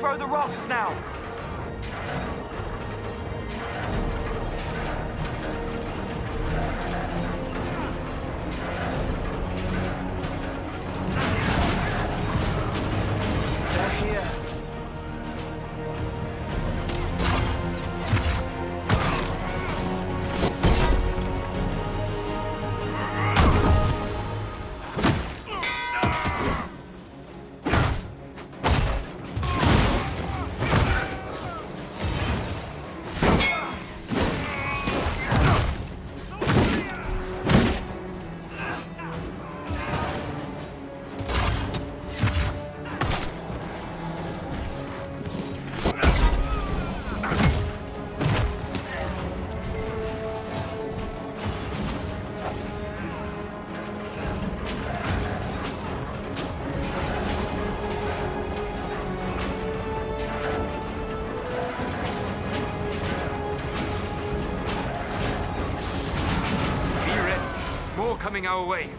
throw the rocks now! They're here. Coming our way.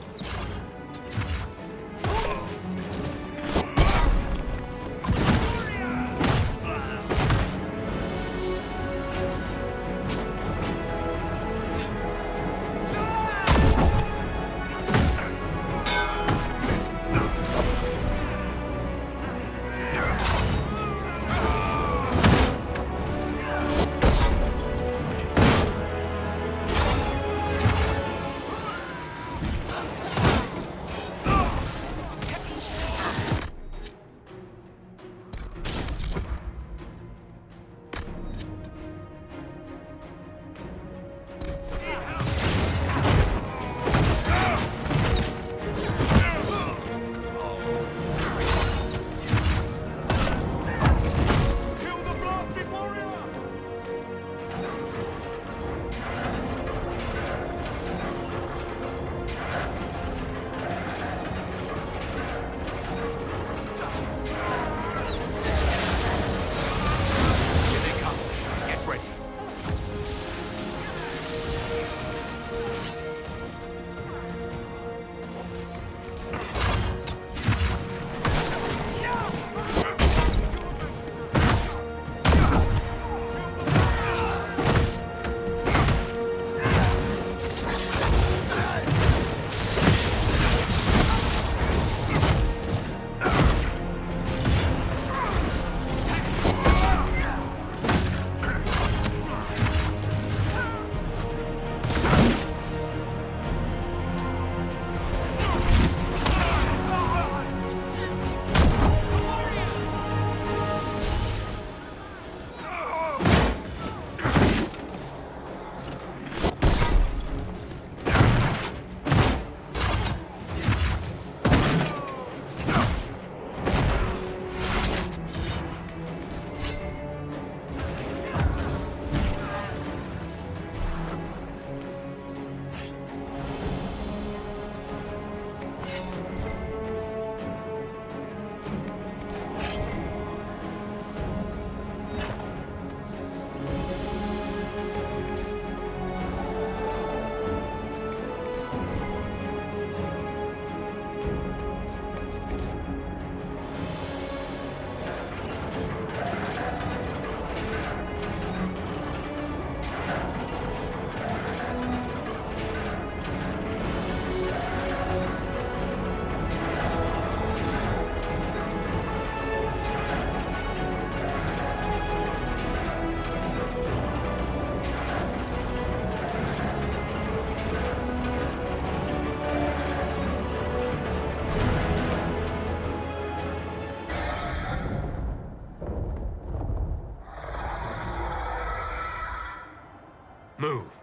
Move.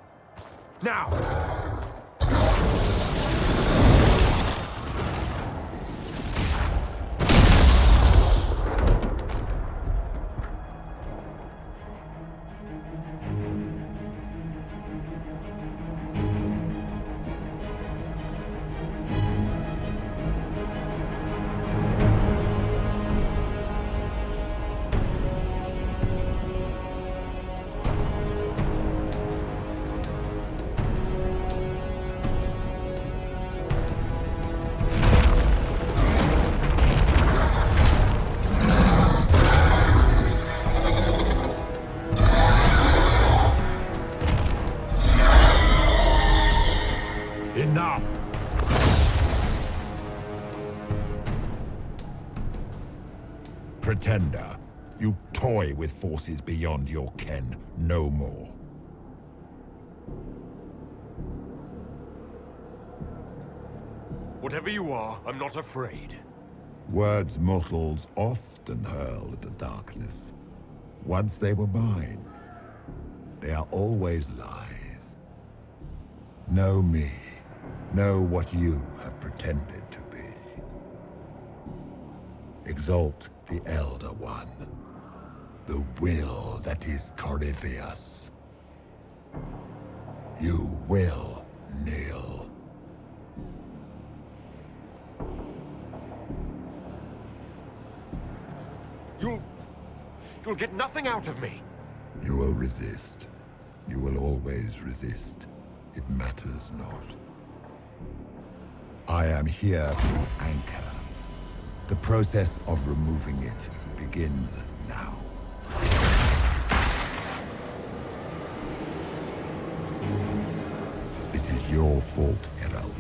Now! Pretender, you toy with forces beyond your ken no more. Whatever you are, I'm not afraid. Words mortals often hurl at the darkness. Once they were mine, they are always lies. Know me. Know what you have pretended to be. Exalt the Elder One. The will that is Corypheus. You will kneel. You'll get nothing out of me. You will resist. You will always resist. It matters not. I am here to anchor. The process of removing it begins now. It is your fault, Herald.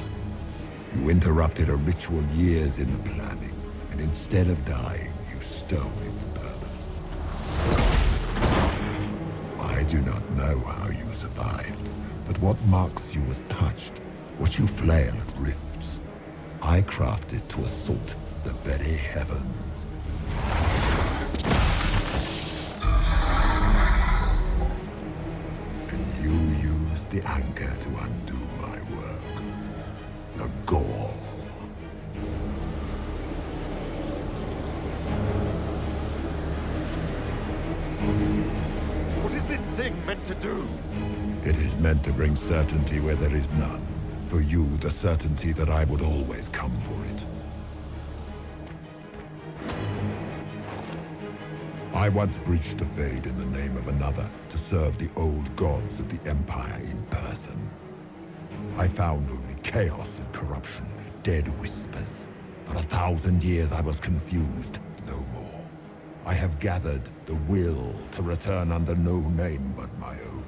You interrupted a ritual years in the planning, and instead of dying, you stole its purpose. I do not know how you survived, but what marks you as touched, what you flail at rifts, I crafted to assault the very heavens. And you used the anchor to undo my work. The gall. What is this thing meant to do? It is meant to bring certainty where there is none. For you, the certainty that I would always come for it. I once breached the Fade in the name of another to serve the old gods of the Empire in person. I found only chaos and corruption, dead whispers. For 1,000 years I was confused, no more. I have gathered the will to return under no name but my own,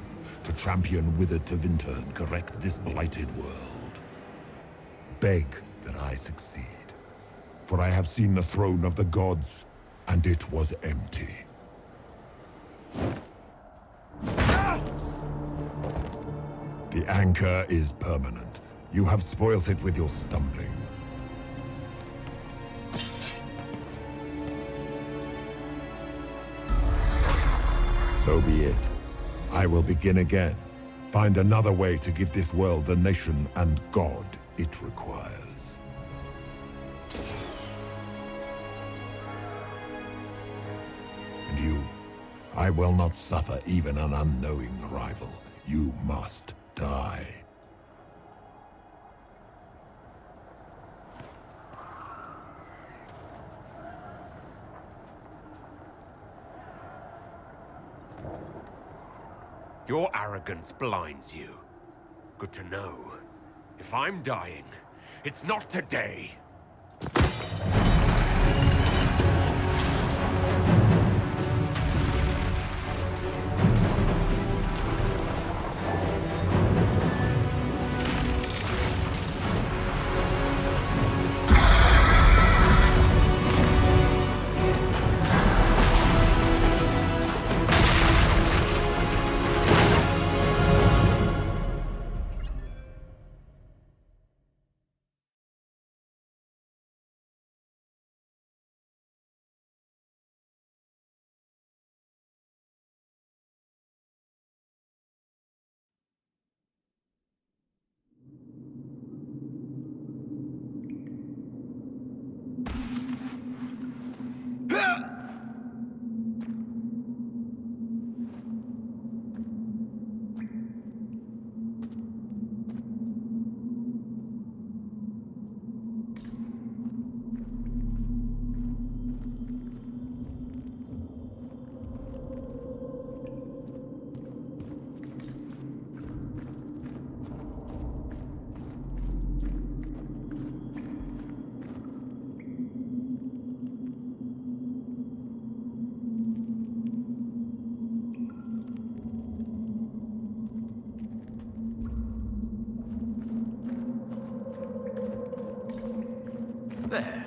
to champion Withered to Winter and correct this blighted world. Beg that I succeed, for I have seen the throne of the gods, and it was empty. The anchor is permanent. You have spoilt it with your stumbling. So be it. I will begin again. Find another way to give this world the nation and God it requires. And you, I will not suffer even an unknowing rival. You must die. Your arrogance blinds you. Good to know. If I'm dying, it's not today. There.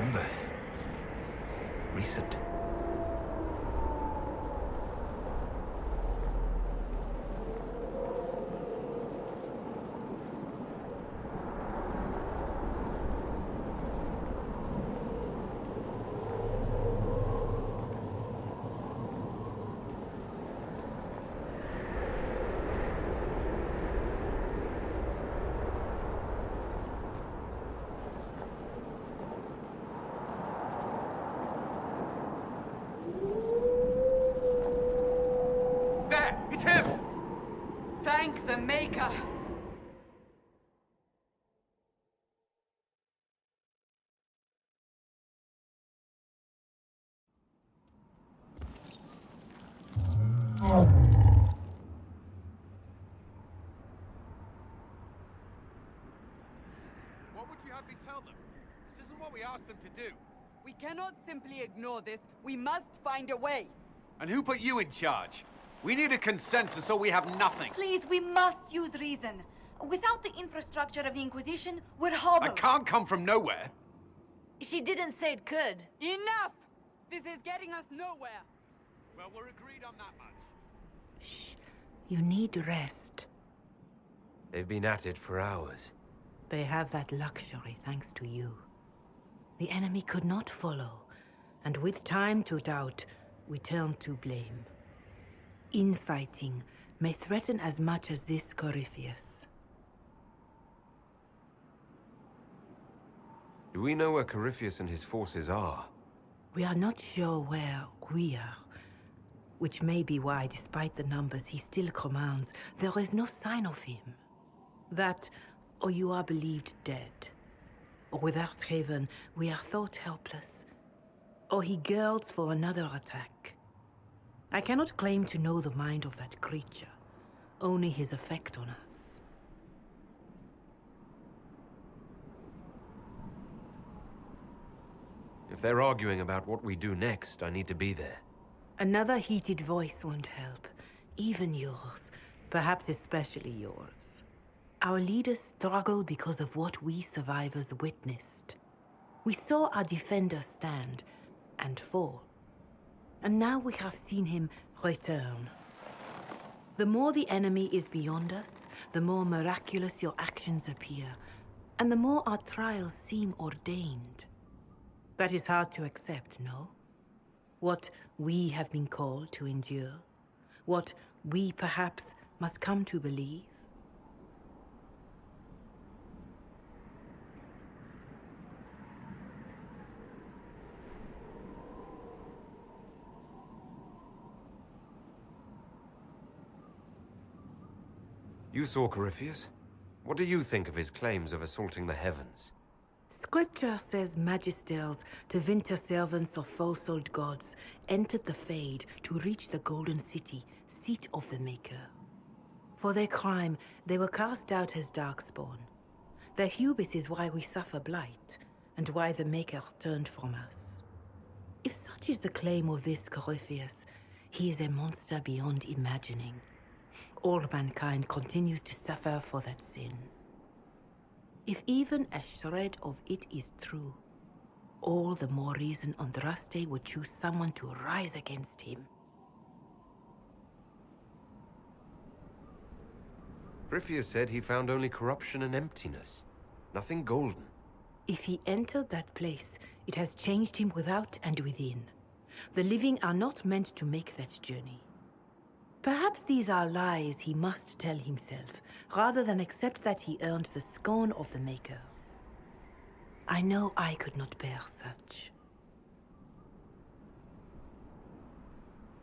numbers. Recent. It's him! Thank the Maker! What would you have me tell them? This isn't what we asked them to do. We cannot simply ignore this. We must find a way. And who put you in charge? We need a consensus or we have nothing. Please, we must use reason. Without the infrastructure of the Inquisition, we're hobbled. I can't come from nowhere. She didn't say it could. Enough! This is getting us nowhere. Well, we're agreed on that much. Shh. You need rest. They've been at it for hours. They have that luxury thanks to you. The enemy could not follow, and with time to doubt, we turn to blame. Infighting may threaten as much as this Corypheus. Do we know where Corypheus and his forces are? We are not sure where we are, which may be why, despite the numbers he still commands, there is no sign of him. That, or you are believed dead. Or without Haven, we are thought helpless. Or he girds for another attack. I cannot claim to know the mind of that creature, only his effect on us. If they're arguing about what we do next, I need to be there. Another heated voice won't help, even yours, perhaps especially yours. Our leaders struggle because of what we survivors witnessed. We saw our defender stand and fall. And now we have seen him return. The more the enemy is beyond us, the more miraculous your actions appear, and the more our trials seem ordained. That is hard to accept, no? What we have been called to endure, what we perhaps must come to believe. You saw Corypheus? What do you think of his claims of assaulting the heavens? Scripture says magisters, to winter servants of false-souled gods, entered the Fade to reach the Golden City, seat of the Maker. For their crime, they were cast out as Darkspawn. Their hubris is why we suffer blight, and why the Maker turned from us. If such is the claim of this Corypheus, he is a monster beyond imagining. All mankind continues to suffer for that sin. If even a shred of it is true, all the more reason Andraste would choose someone to rise against him. Corypheus said he found only corruption and emptiness. Nothing golden. If he entered that place, it has changed him without and within. The living are not meant to make that journey. Perhaps these are lies he must tell himself, rather than accept that he earned the scorn of the Maker. I know I could not bear such.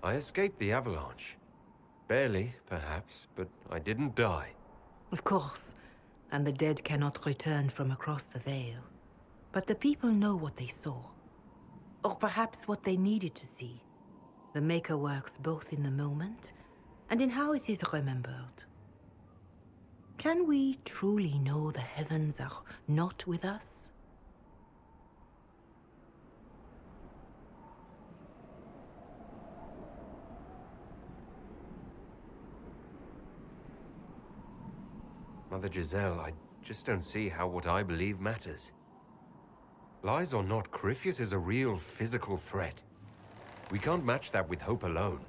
I escaped the avalanche. Barely, perhaps, but I didn't die. Of course, and the dead cannot return from across the veil. But the people know what they saw. Or perhaps what they needed to see. The Maker works both in the moment and in how it is remembered. Can we truly know the heavens are not with us? Mother Giselle, I just don't see how what I believe matters. Lies or not, Corypheus is a real physical threat. We can't match that with hope alone.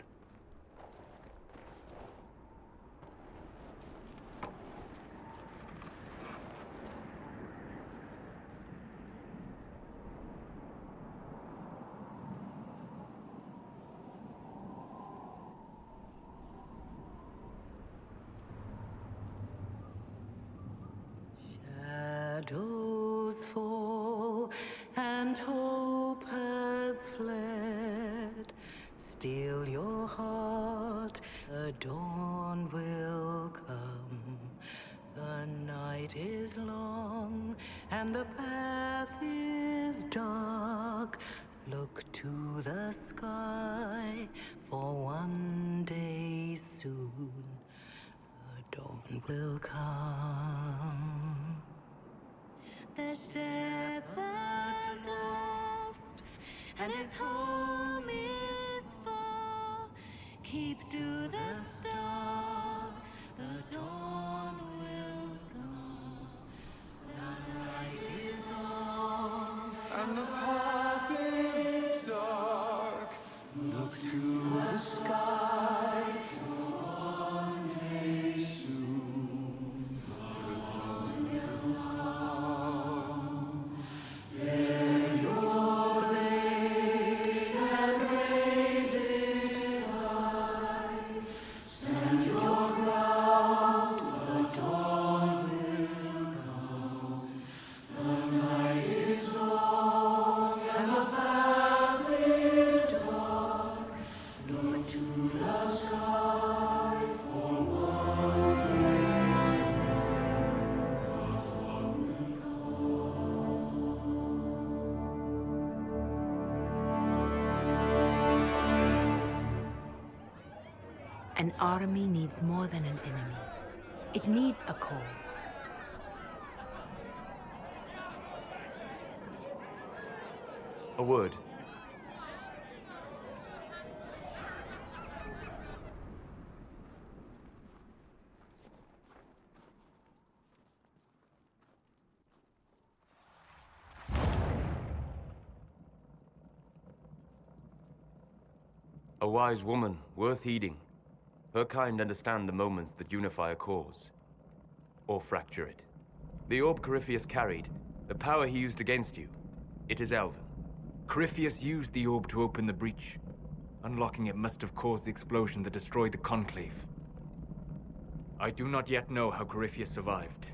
Shadows fall and hope has fled. Still your heart, the dawn will come. The night is long and the path is dark. Look to the sky, for one day soon the dawn will come. The shepherd's lost, and his home is far. Keep to the stars, the dawn will come. The night is long, And the path is dark. Look to the sky. One day soon, the dawn will come. Bear your blade and raise it high. Stand your ground, the dawn will come. The night is long and the path is dark. Look to the sky for one day soon. The dawn will An army needs more than an enemy. It needs a cause. A word. A wise woman, worth heeding. Her kind understand the moments that unify a cause. Or fracture it. The orb Corypheus carried, the power he used against you, it is Elven. Corypheus used the orb to open the breach. Unlocking it must have caused the explosion that destroyed the Conclave. I do not yet know how Corypheus survived,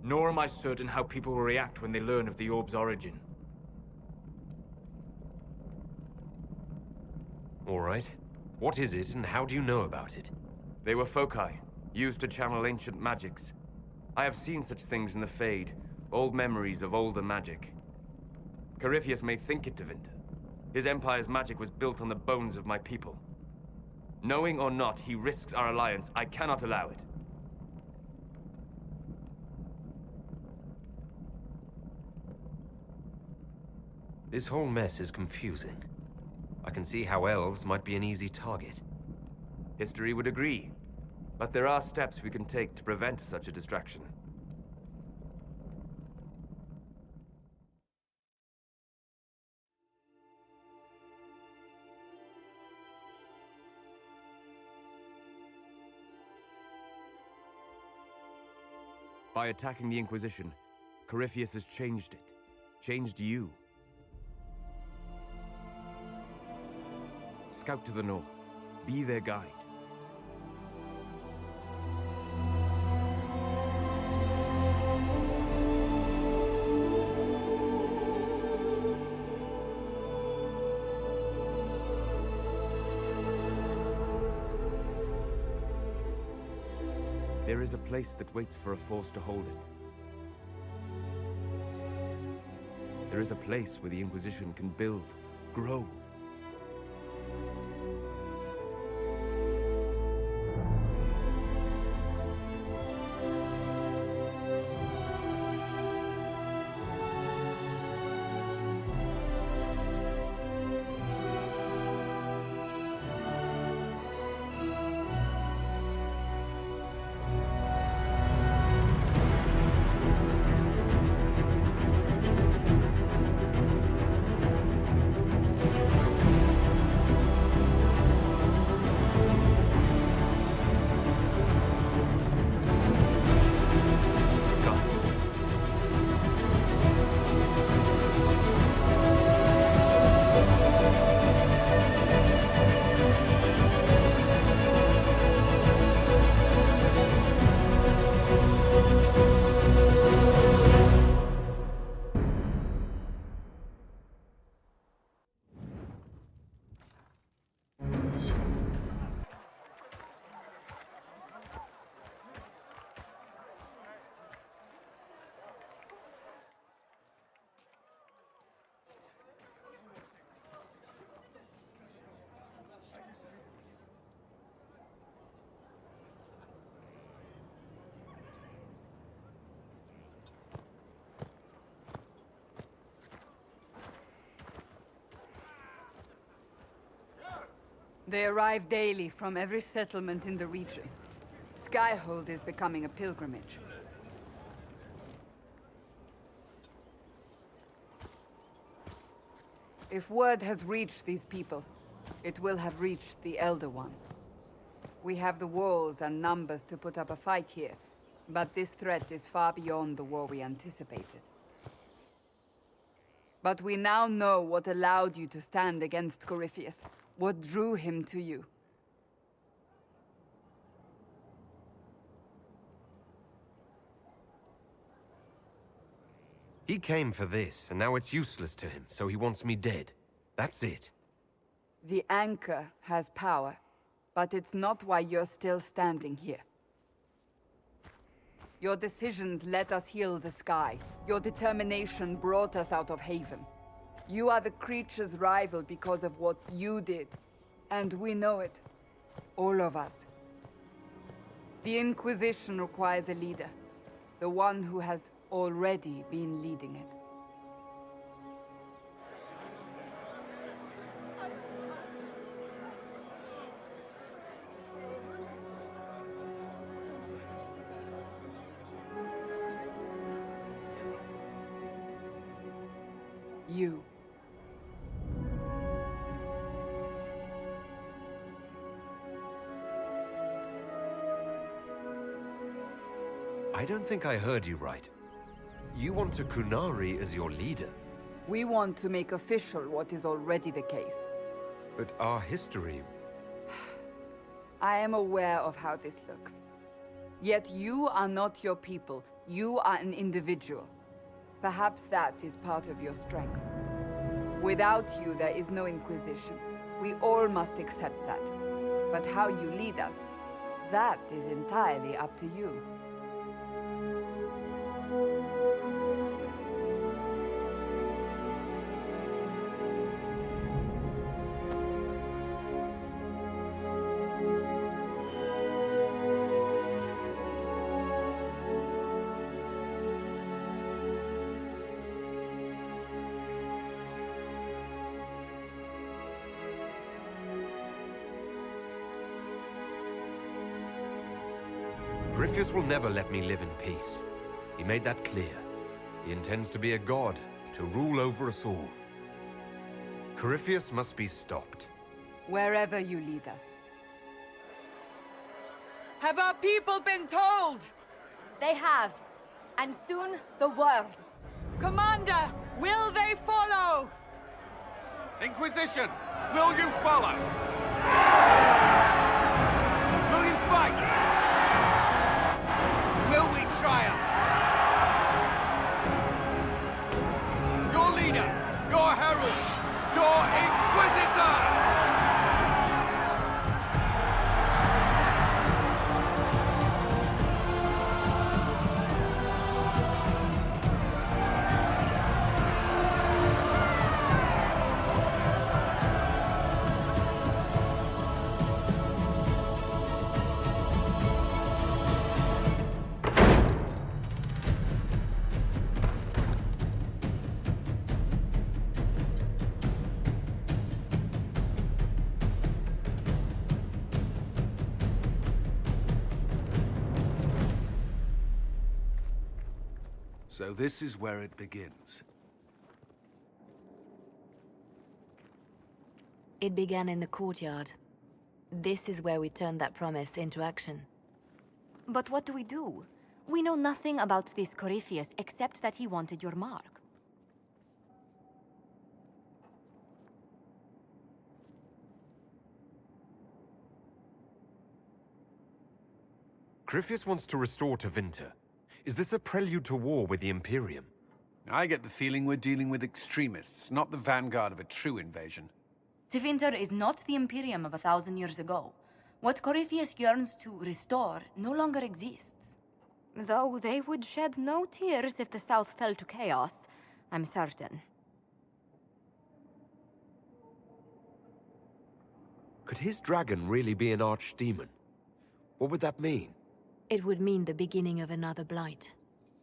nor am I certain how people will react when they learn of the orb's origin. All right. What is it, and how do you know about it? They were foci, used to channel ancient magics. I have seen such things in the Fade, old memories of older magic. Corypheus may think it Tevinter. His empire's magic was built on the bones of my people. Knowing or not, he risks our alliance. I cannot allow it. This whole mess is confusing. I can see how elves might be an easy target. History would agree, but there are steps we can take to prevent such a distraction. By attacking the Inquisition, Corypheus has changed it. Changed you. Scout to the north. Be their guide. There is a place that waits for a force to hold it. There is a place where the Inquisition can build, grow. They arrive daily from every settlement in the region. Skyhold is becoming a pilgrimage. If word has reached these people, it will have reached the Elder One. We have the walls and numbers to put up a fight here, but this threat is far beyond the war we anticipated. But we now know what allowed you to stand against Corypheus, what drew him to you. He came for this, and now it's useless to him, so he wants me dead. That's it. The Anchor has power, but it's not why you're still standing here. Your decisions let us heal the sky. Your determination brought us out of Haven. You are the creature's rival because of what you did. And we know it. All of us. The Inquisition requires a leader. The one who has already been leading it. You. I don't think I heard you right. You want a Kunari as your leader? We want to make official what is already the case. But our history... I am aware of how this looks. Yet you are not your people. You are an individual. Perhaps that is part of your strength. Without you, there is no Inquisition. We all must accept that. But how you lead us, that is entirely up to you. Corypheus will never let me live in peace. He made that clear. He intends to be a god, to rule over us all. Corypheus must be stopped. Wherever you lead us. Have our people been told? They have. And soon, the world. Commander, will they follow? Inquisition, will you follow? Will you fight? Will we triumph? Your leader, your herald, your Inquisitor! So this is where it begins. It began in the courtyard. This is where we turned that promise into action. But what do we do? We know nothing about this Corypheus except that he wanted your mark. Corypheus wants to restore Tevinter. Is this a prelude to war with the Imperium? I get the feeling we're dealing with extremists, not the vanguard of a true invasion. Tevinter is not the Imperium of 1,000 years ago. What Corypheus yearns to restore no longer exists. Though they would shed no tears if the South fell to chaos, I'm certain. Could his dragon really be an archdemon? What would that mean? It would mean the beginning of another blight.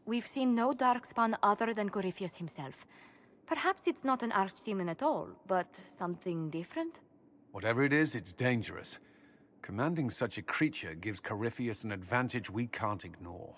We've seen no darkspawn other than Corypheus himself. Perhaps it's not an archdemon at all, but something different? Whatever it is, it's dangerous. Commanding such a creature gives Corypheus an advantage we can't ignore.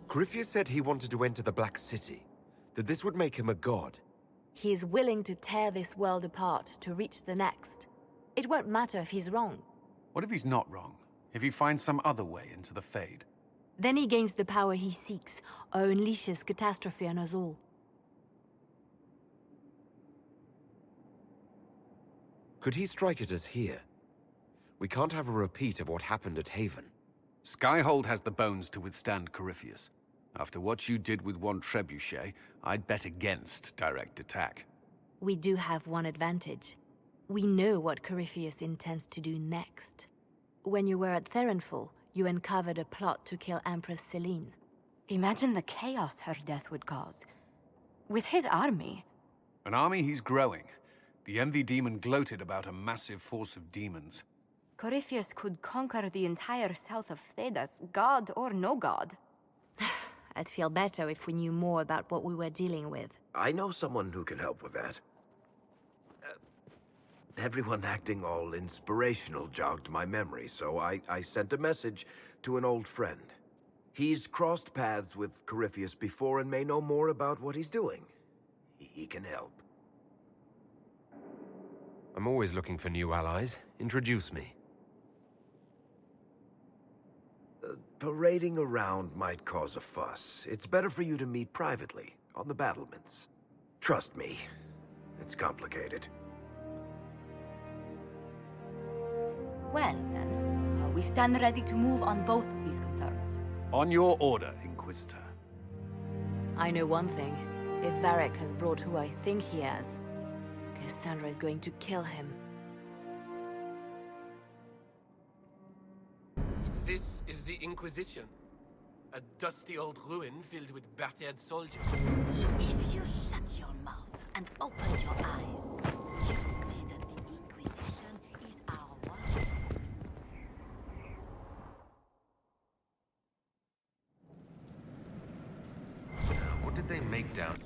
Corypheus said he wanted to enter the Black City, that this would make him a god. He is willing to tear this world apart to reach the next. It won't matter if he's wrong. What if he's not wrong? If he finds some other way into the Fade? Then he gains the power he seeks, or unleashes catastrophe on us all. Could he strike at us here? We can't have a repeat of what happened at Haven. Skyhold has the bones to withstand Corypheus. After what you did with one trebuchet, I'd bet against direct attack. We do have one advantage. We know what Corypheus intends to do next. When you were at Therenfall, you uncovered a plot to kill Empress Celine. Imagine the chaos her death would cause. With his army. An army he's growing. The Envy Demon gloated about a massive force of demons. Corypheus could conquer the entire south of Thedas, god or no god. I'd feel better if we knew more about what we were dealing with. I know someone who can help with that. Everyone acting all inspirational jogged my memory, so I sent a message to an old friend. He's crossed paths with Corypheus before and may know more about what he's doing. He can help. I'm always looking for new allies. Introduce me. Parading around might cause a fuss. It's better for you to meet privately, on the battlements. Trust me, it's complicated. Well, then, we stand ready to move on both of these concerns. On your order, Inquisitor. I know one thing. If Varric has brought who I think he has, Cassandra is going to kill him. This is the Inquisition. A dusty old ruin filled with battered soldiers. If you shut your mouth and open your eyes, you'll see that the Inquisition is our one. What did they make down?